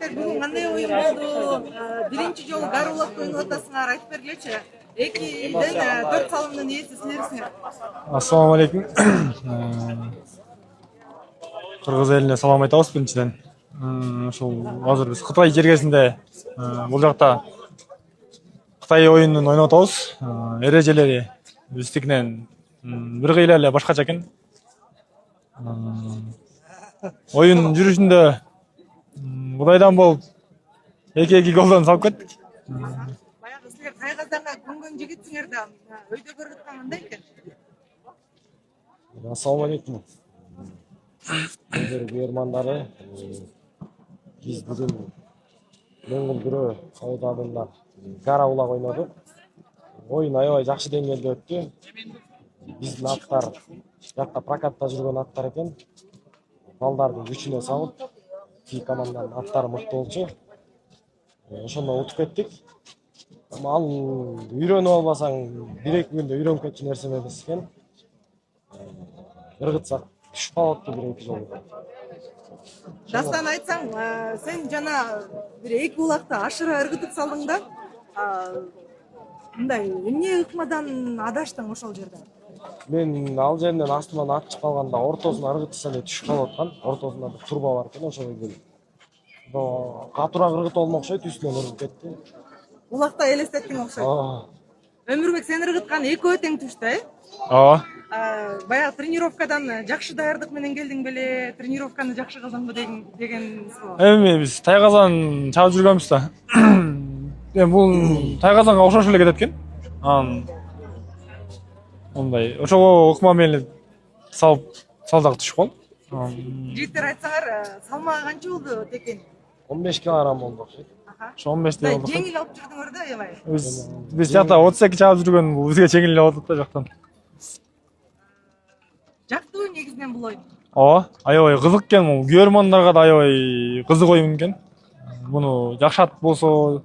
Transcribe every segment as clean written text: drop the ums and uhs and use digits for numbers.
жигиттер бүгүн кандай оюн болду? Биринчи жолу Гарулатта ойноп атасыңар, айтып бергилечи. 2-ден 4 салымдын ээси силерсиңер. Ассаламу алейкум. Кыргыз элине салам айтабыз биринчиден. Ушул азыр биз Кытай жергесинде бул жакта Кытай оюнун ойноп атабыз. Эрежелери биздикинен бир кыйла эле башкача экен. Oyun жүрүшүндө Budaydan болуп 2-2 голдон салып кеттик. Баягы силер Тайгазданга көнгөн жигитсиңер да, өйдө көргөткөн кандай экен? Ассаламу алейкум. Көрөрмандары, биз бүгүн Моңгол күрө ауданында Гараулак ойнодук. Oyun аябай жакшы деңгээлде өттү. Биздин аттар жакта прокатта жүргөн аттар экен. Балдардын күчүнө салып, iki команданын аттары мыкты болчу. Ошондо утуп кеттик. Ал үйрөнүп албасаң, 1-2 күндө үйрөнүп кетчү нерсе эмес экен. Ыргытсак түшүп калыптыр биринчи жолу. Дастан айтсаң, сен жана бир 2 улакта ашыра ыргытып салдың да. Мындай эмне ыкмадан адаштың ошол жерде? Мен ал жерден астыман ат калганда ортосуна ыргытса эле түшүп калып аткан. Ортосунда бир турба бар экен, ошого келип. Катуураак ыргытып алма окшойт, үстүнөн ыргып кетти. Улакта элестеттиң окшойт. Өмүрбек, сен ыргыткан экөө тең түштү, э? Ооба. Баягы тренировкадан жакшы даярдык менен келдиң беле, тренировканы жакшы кылдыңбы деген суроо. Эми биз Тайгазан чабып жүргөнбүз да. Эми бул Тайгазанга окшош эле кетет экен. Мындай ошого ыкма менен салдак түшүп калды. Жигиттер айтсаңар, салмагы канча болду текен? 15 килограмм болду окшойт. Ошо 15 болду. Жеңил алып жүрдүңөр да, аябай. Биз жакта 32 чабып жүргөн, бул бизге жеңил эле болду да жактан. Жактыбы негизинен бул оюн? Ооба, аябай кызык экен, бул көрөрмандарга да аябай кызык оюн экен. Муну жакшы ат болсо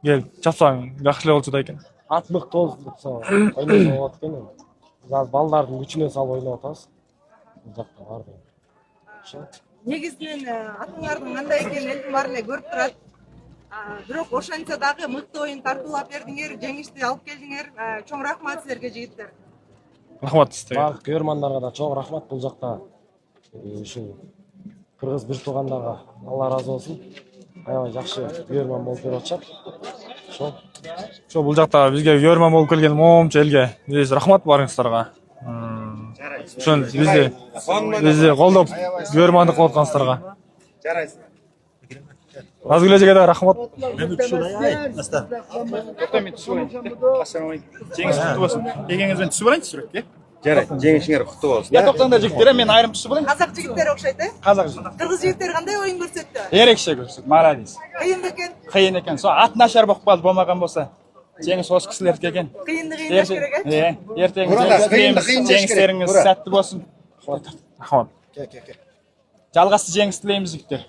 келип чапсаң жакшы эле болчу да экен. Ат мыкты болсо ойносо болот экен. Биз азыр балдардын күчүнө салып ойноп атабыз. Бул жакта барды. Ошо. Негизинен атыңардын кандай экенин элдин баары эле көрүп турат. Бирок ошентсе дагы мыкты оюн тартуулап бердиңер, жеңишти алып келдиңер. Чоң рахмат силерге, жигиттер. Рахмат сизге. Бардык көрөрмандарга да чоң рахмат. Бул жакта ушул кыргыз бир туугандарга Алла ыраазы болсун. Аябай жакшы көрөрман болуп берип атышат. Ошо бул жакта бизге көрөрман болуп келген момчу элге биз рахмат барыңыздарга. Ошон бизди колдоп көрөрмандык кылып аткансыздарга. Жарайсың. Разгүлежеге да рахмат. Мен түсіп алайын, Дастан. Тоқтамен түсіп алайын. Қашан жеңіс құтты болсын. Егеңізбен түсіп алайын түсірекке. Жарайды, жеңішіңер құтты болсын. Я тоқтаңдар жігіттер, мен айрым түсіп алайын. Казак жигиттери окшойт, э? Қазақ жігіт. Кыргыз жигиттери кандай оюн көрсөттү? Ерекше көрсөт, молодец. Кыйын экен. Қиын екен. Сол ат нашар болып қалды, болмаған болса. Жеңіс осы кісілердікі екен. Кыйынды кыйындаш керек, э? Ертең жеңістеріңіз сәтті болсын. Рахмат. Жалғасты жеңіс тілейміз жігіттер.